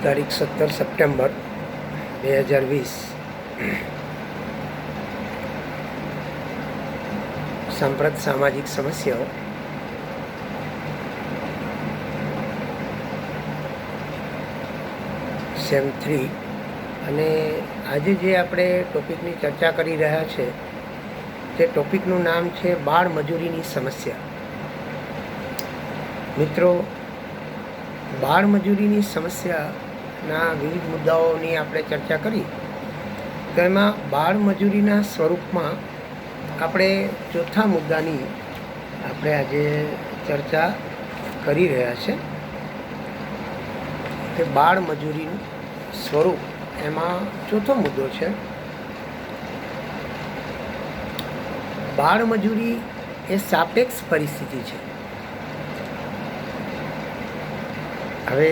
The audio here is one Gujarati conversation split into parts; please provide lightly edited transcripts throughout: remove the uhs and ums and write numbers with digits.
તારીખ 17 સપ્ટેમ્બર 2020 સાંપ્રત સામાજિક સમસ્યાઓ સેમ 3 અને આજે જે આપણે ટોપિકની ચર્ચા કરી રહ્યા છે તે ટોપિકનું નામ છે બાળ મજૂરીની સમસ્યા. મિત્રો, બાળ મજૂરીની સમસ્યાના વિવિધ મુદ્દાઓની આપણે ચર્ચા કરી તો એમાં બાળ મજૂરીના સ્વરૂપમાં આપણે ચોથા મુદ્દાની આપણે આજે ચર્ચા કરી રહ્યા છે કે બાળ મજૂરીનું સ્વરૂપ. એમાં ચોથો મુદ્દો છે બાળ મજૂરી એ સાપેક્ષ પરિસ્થિતિ છે. હવે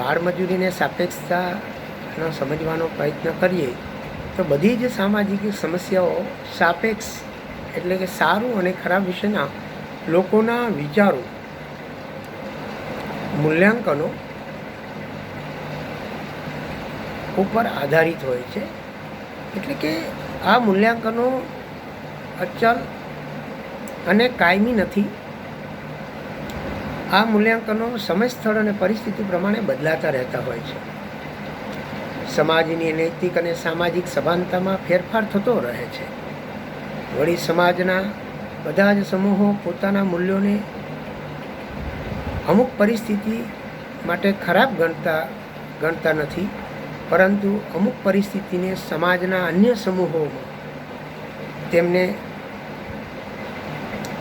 બાળ મજૂરીને સાપેક્ષતાનો સમજવાનો પ્રયત્ન કરીએ તો બધી જ સામાજિક સમસ્યાઓ સાપેક્ષ એટલે કે સારું અને ખરાબ વિશેના લોકોના વિચારો, મૂલ્યાંકનો ઉપર આધારિત હોય છે. એટલે કે આ મૂલ્યાંકનો અચલ અને કાયમી નથી. આ મૂલ્યાંકનો સમય, સ્થળ અને પરિસ્થિતિ પ્રમાણે બદલાતા રહેતા હોય છે. સમાજની નૈતિક અને સામાજિક સભાનતામાં ફેરફાર થતો રહે છે. વળી સમાજના બધા જ સમૂહો પોતાના મૂલ્યોને અમુક પરિસ્થિતિ માટે ખરાબ ગણતા નથી, પરંતુ અમુક પરિસ્થિતિને સમાજના અન્ય સમૂહોમાં તેમને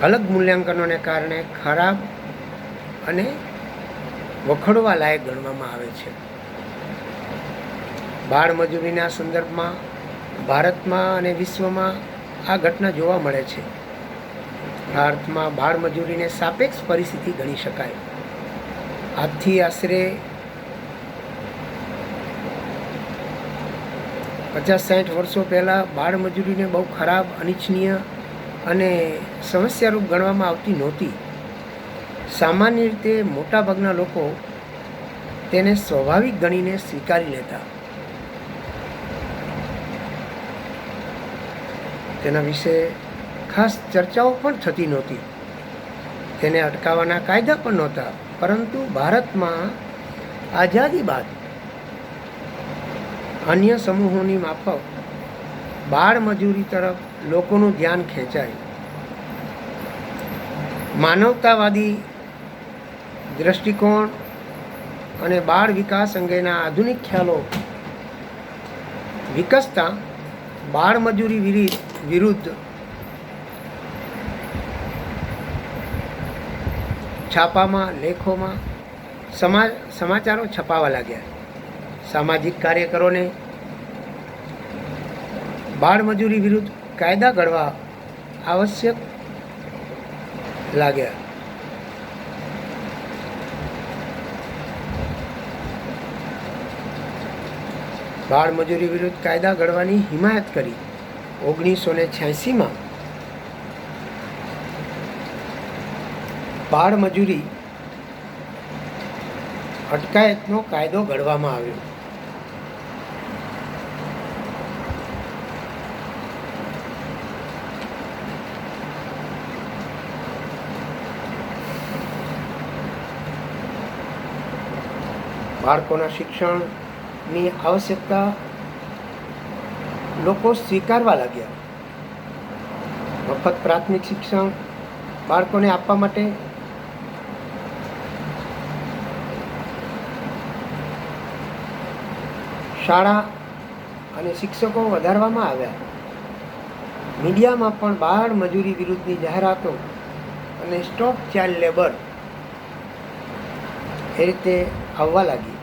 અલગ મૂલ્યાંકનોને કારણે ખરાબ અને વખોડવા લાયક ગણવામાં આવે છે. બાળ મજૂરીના સંદર્ભમાં ભારતમાં અને વિશ્વમાં આ ઘટના જોવા મળે છે. ભારતમાં બાળ મજૂરીને સાપેક્ષ પરિસ્થિતિ ગણી શકાય. આજથી આશરે 50-60 વર્ષો પહેલાં બાળ મજૂરીને બહુ ખરાબ, અનિચ્છનીય અને સમસ્યારૂપ ગણવામાં આવતી નહોતી. સામાન્ય રીતે મોટાભાગના લોકો તેને સ્વાભાવિક ગણીને સ્વીકારી લેતા. તેના વિશે ખાસ ચર્ચાઓ પણ થતી નહોતી. તેને અટકાવવાના કાયદા પણ નહોતા. પરંતુ ભારતમાં આઝાદી બાદ અન્ય સમૂહોની માફક બાળ મજૂરી તરફ લોકોનું ધ્યાન ખેંચાય. માનવતાવાદી દ્રષ્ટિકોણ અને બાળ વિકાસ અંગેના આધુનિક ખ્યાલો વિકસતા બાળ મજૂરી વિરુદ્ધ છાપામાં, લેખોમાં સમાચારો છપાવા લાગ્યા. સામાજિક કાર્યકરોને બાળ મજૂરી વિરુદ્ધ કાયદા ઘડવા આવશ્યક લાગ્યા. બાળ મજૂરી વિરુદ્ધ કાયદા ઘડવાની હિમાયત કરી. 1986માં બાળ મજૂરી અટકાયતનો કાયદો ઘડવામાં આવ્યો. બાળકોના શિક્ષણની આવશ્યકતા લોકો સ્વીકારવા લાગ્યા. મફત પ્રાથમિક શિક્ષણ બાળકોને આપવા માટે શાળા અને શિક્ષકો વધારવામાં આવ્યા. મીડિયામાં પણ બાળ મજૂરી વિરુદ્ધની જાહેરાતો અને સ્ટોપ ચાઇલ્ડ લેબર એ રીતે આવવા લાગી.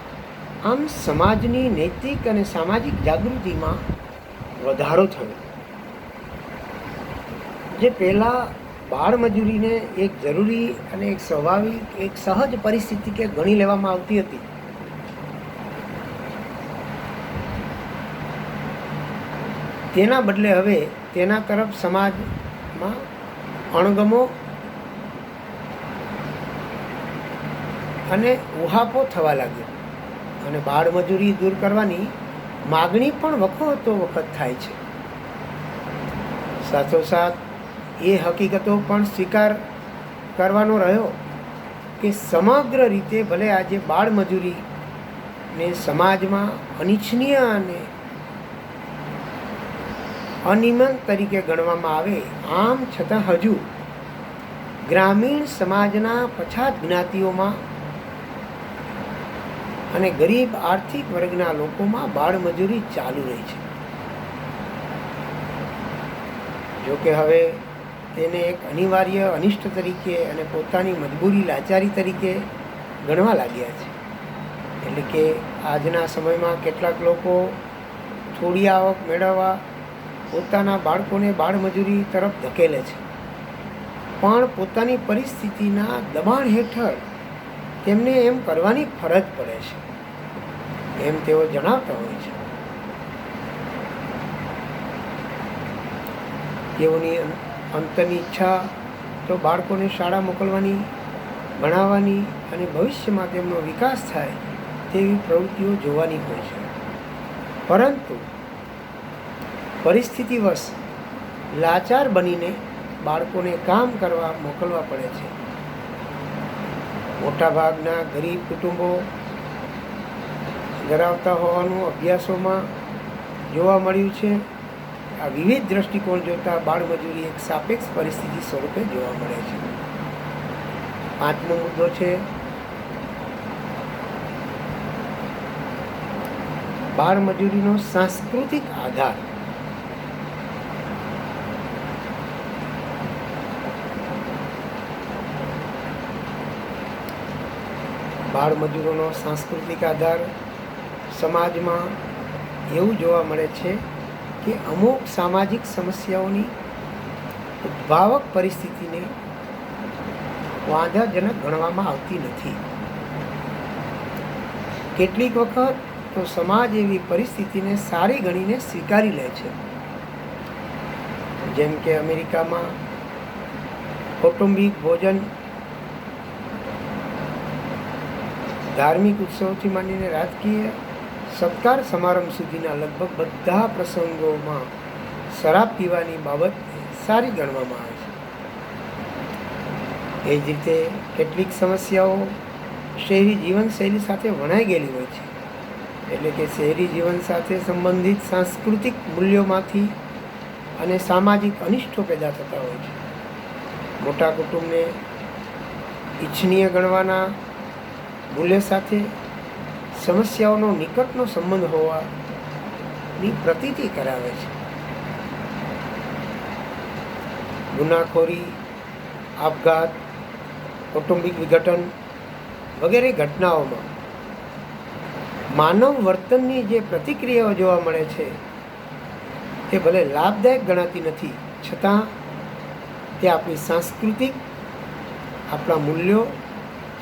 આમ સમાજની નૈતિક અને સામાજિક જાગૃતિમાં વધારો થયો. જે પહેલાં બાળ મજૂરીને એક જરૂરી અને એક સ્વાભાવિક, એક સહજ પરિસ્થિતિ કે ગણી લેવામાં આવતી હતી, તેના બદલે હવે તેના તરફ સમાજમાં અણગમો અને ઉહાપો થવા લાગ્યો. અને બાળમજૂરી દૂર કરવાની માગણી પણ વખતો વખત થાય છે. સાથોસાથ એ હકીકતો પણ સ્વીકાર કરવાનો રહ્યો કે સમગ્ર રીતે ભલે આજે બાળમજૂરીને સમાજમાં અનિચ્છનીય અને અનિયમન તરીકે ગણવામાં આવે, આમ છતાં હજુ ગ્રામીણ સમાજના પછાત જ્ઞાતિઓમાં અને ગરીબ આર્થિક વર્ગના લોકોમાં બાળમજૂરી ચાલુ રહી છે. જોકે હવે તેને એક અનિવાર્ય અનિષ્ટ તરીકે અને પોતાની મજબૂરી લાચારી તરીકે ગણવા લાગ્યા છે. એટલે કે આજના સમયમાં કેટલાક લોકો થોડી આવક મેળવવા પોતાના બાળકોને બાળમજૂરી તરફ ધકેલે છે, પણ પોતાની પરિસ્થિતિના દબાણ હેઠળ તેમને એમ કરવાની ફરજ પડે છે, એમ તેઓ જણાવતા હોય છે. તેઓની અંતરની ઈચ્છા તો બાળકોને શાળા મોકલવાની, ભણાવવાની અને ભવિષ્યમાં તેમનો વિકાસ થાય તેવી પ્રવૃત્તિઓ જોવાની હોય છે. પરંતુ પરિસ્થિતિવશ લાચાર બનીને બાળકોને કામ કરવા મોકલવા પડે છે. મોટાભાગના ગરીબ કુટુંબો ધરાવતા હોવાનું અભ્યાસોમાં જોવા મળ્યું છે. આ વિવિધ દ્રષ્ટિકોણ જોતા બાળમજૂરી એક સાપેક્ષ પરિસ્થિતિ સ્વરૂપે જોવા મળે છે. 5મો મુદ્દો છે બાળમજૂરીનો સાંસ્કૃતિક આધાર. બાળમજૂરોનો સાંસ્કૃતિક આધાર સમાજમાં એવું જોવા મળે છે કે અમુક સામાજિક સમસ્યાઓની ઉદ્ભાવક પરિસ્થિતિને વાંધાજનક ગણવામાં આવતી નથી. કેટલીક વખત તો સમાજ એવી પરિસ્થિતિને સારી ગણીને સ્વીકારી લે છે. જેમ કે અમેરિકામાં કૌટુંબિક ભોજન, ધાર્મિક ઉત્સવથી માંડીને રાજકીય સત્કાર સમારંભ સુધીના લગભગ બધા પ્રસંગોમાં શરાબ પીવાની બાબતને સારી ગણવામાં આવે છે. એ જ રીતે કેટલીક સમસ્યાઓ શહેરી જીવનશૈલી સાથે વણાઈ ગયેલી હોય છે. એટલે કે શહેરી જીવન સાથે સંબંધિત સાંસ્કૃતિક મૂલ્યોમાંથી અને સામાજિક અનિષ્ટો પેદા થતા હોય છે. મોટા કુટુંબને ઇચ્છનીય ગણવાના મૂલ્ય સાથે સમસ્યાઓનો નિકટનો સંબંધ હોવાની પ્રતીતિ કરાવે છે. ગુનાખોરી, આપઘાત, કૌટુંબિક વિઘટન વગેરે ઘટનાઓમાં માનવ વર્તનની જે પ્રતિક્રિયાઓ જોવા મળે છે તે ભલે લાભદાયક ગણાતી નથી, છતાં તે આપણી સાંસ્કૃતિક, આપણા મૂલ્યો,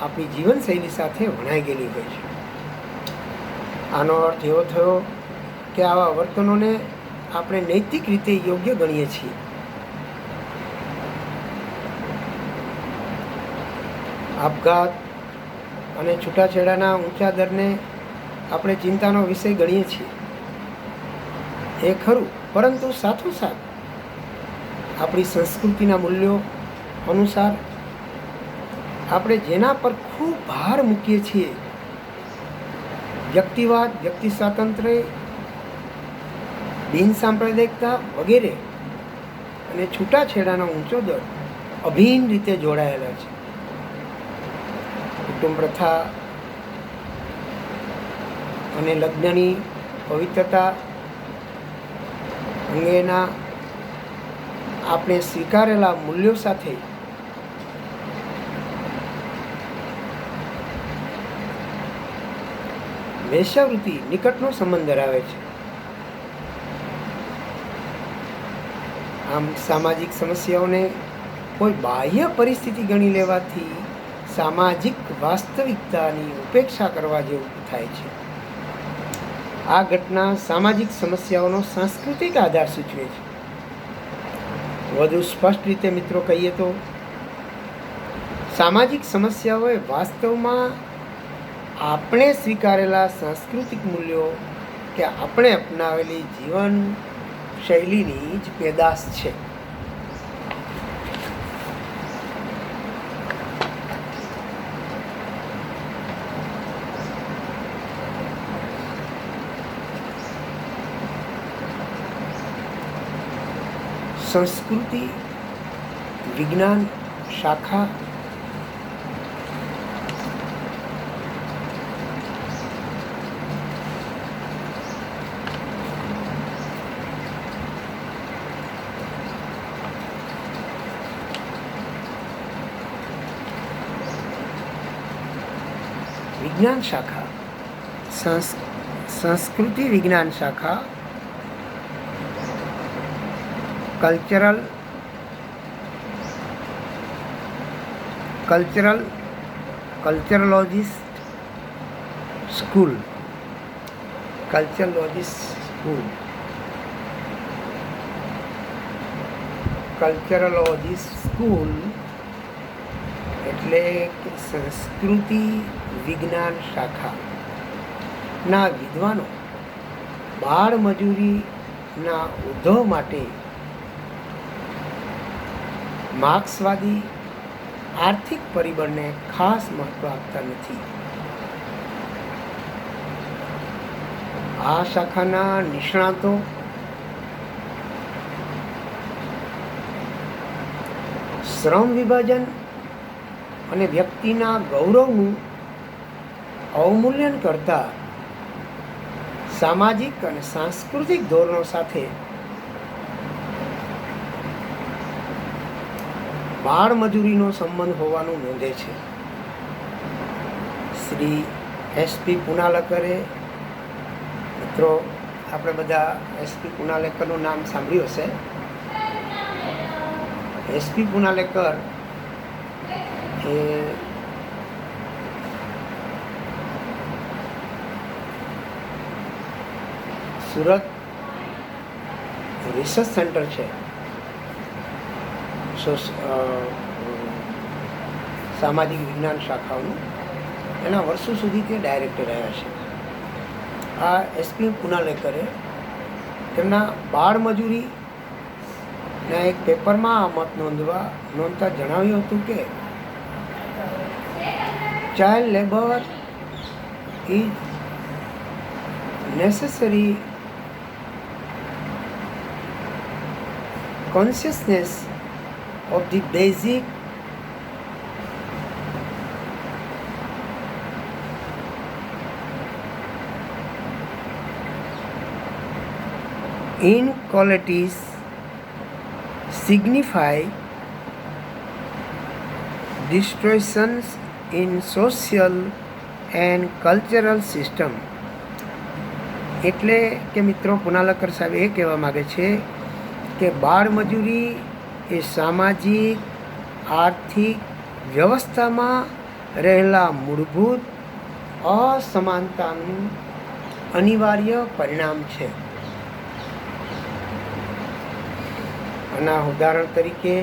આપણી જીવનશૈલી સાથે વણાઈ ગયેલી હોય છે. આનો અર્થ એવો થયો કે આવા વર્તનોને આપણે નૈતિક રીતે યોગ્ય ગણીએ છીએ. આપઘાત અને છૂટાછેડાના ઊંચા દરને આપણે ચિંતાનો વિષય ગણીએ છીએ, એ ખરું, પરંતુ સાથોસાથ આપણી સંસ્કૃતિના મૂલ્યો અનુસાર આપણે જેના પર ખૂબ ભાર મૂકીએ છીએ, વ્યક્તિવાદ, વ્યક્તિ સ્વાતંત્ર્ય, બિનસાંપ્રદાયિકતા વગેરે અને છૂટાછેડાનો ઊંચો દર અભિન્ન રીતે જોડાયેલા છે. કુટુંબ પ્રથા અને લગ્નની પવિત્રતા અંગેના આપણે સ્વીકારેલા મૂલ્યો સાથે વેશ્યાવૃત્તિ નિકટનો સંબંધ ધરાવે છે. આમ સામાજિક સમસ્યાઓને કોઈ બાહ્ય પરિસ્થિતિ ગણી લેવાથી સામાજિક વાસ્તવિકતાની ઉપેક્ષા કરવા જેવું થાય છે. આ ઘટના સામાજિક સમસ્યાઓનો સાંસ્કૃતિક આધાર સૂચવે છે. વધુ સ્પષ્ટ રીતે મિત્રો કહીએ તો સામાજિક સમસ્યાઓએ વાસ્તવમાં આપણે સ્વીકારેલા સાંસ્કૃતિક મૂલ્યો કે આપણે અપનાવેલી જીવન શૈલીની જ પેદાશ છે. સંસ્કૃતિ વિજ્ઞાન શાખા વિજ્ઞાન શાખા સંસ્કૃતિ વિજ્ઞાન શાખા કલ્ચરલોજિસ્ટ સ્કૂલ એટલે કે સંસ્કૃતિ વિજ્ઞાન શાખાના વિદ્વાનો બાળ મજૂરીના ઉદ્ધવ માટે માર્ક્સવાદી આર્થિક પરિબળને ખાસ મહત્વ આપતા નથી. આ શાખાના નિષ્ણાતો શ્રમ વિભાજન અને વ્યક્તિના ગૌરવનું અવમૂલ્યન કરતા સામાજિક અને સાંસ્કૃતિક ધોરણો સાથે બાળ મજૂરીનો સંબંધ હોવાનું નોંધે છે. શ્રી એસપી પુનાલકરે, મિત્રો આપણે બધા એસપી પુનાલેકરનું નામ સાંભળ્યું હશે. એસપી પુનાલેકર એ સુરત રિસર્ચ સેન્ટર છે, સામાજિક વિજ્ઞાન શાખાઓનું, એના વર્ષો સુધી તે ડાયરેક્ટર રહ્યા છે. આ એસપી પુનાલેકરે તેમના બાળ મજૂરીના એક પેપરમાં આ મત નોંધતા જણાવ્યું હતું કે child labour is necessary consciousness of the basic inequalities signify distortions in social and cultural system. એટલે કે મિત્રો પુનાલકર સાહેબ એ કહેવા માગે છે કે બાળ મજૂરી એ સામાજિક આર્થિક વ્યવસ્થામાં રહેલા મૂળભૂત અસમાનતાનું અનિવાર્ય પરિણામ છે. આના ઉદાહરણ તરીકે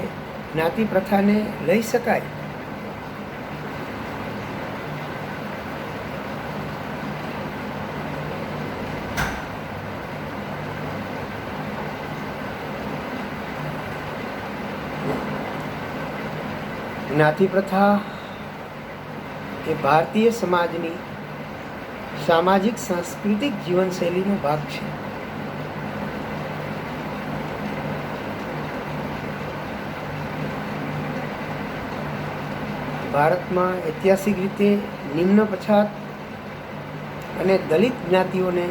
જ્ઞાતિ પ્રથાને લઈ શકાય. જ્ઞાતિ પ્રથા એ ભારતીય સમાજની સામાજિક સાંસ્કૃતિક જીવનશૈલીનો ભાગ છે. ભારતમાં ઐતિહાસિક રીતે નિમ્ન પછાત અને દલિત જ્ઞાતિઓને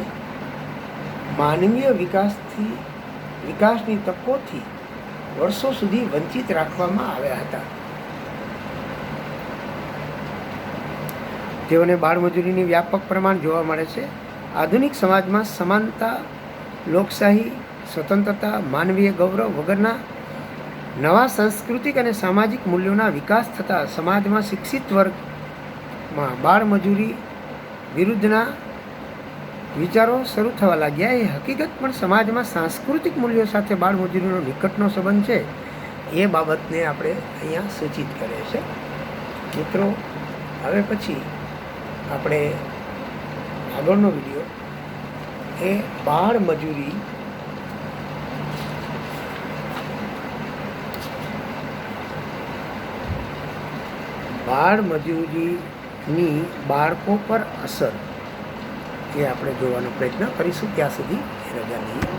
માનવીય વિકાસની તકોથી વર્ષો સુધી વંચિત રાખવામાં આવ્યા હતા. તેઓને બાળમજૂરીની વ્યાપક પ્રમાણ જોવા મળે છે. આધુનિક સમાજમાં સમાનતા, લોકશાહી, સ્વતંત્રતા, માનવીય ગૌરવ વગરના નવા સાંસ્કૃતિક અને સામાજિક મૂલ્યોના વિકાસ થતાં સમાજમાં શિક્ષિત વર્ગમાં બાળમજૂરી વિરુદ્ધના વિચારો શરૂ થવા લાગ્યા. એ હકીકત પણ સમાજમાં સાંસ્કૃતિક મૂલ્યો સાથે બાળમજૂરીનો નિકટનો સંબંધ છે એ બાબતને આપણે અહીંયા સૂચિત કરે છે. મિત્રો, હવે પછી આપણે આગળનો વિડીયો એ બાળ મજૂરી બાળમજૂરીની બાળકો પર અસર એ આપણે જોવાનો પ્રયત્ન કરીશું. ત્યાં સુધી રજા લઈએ.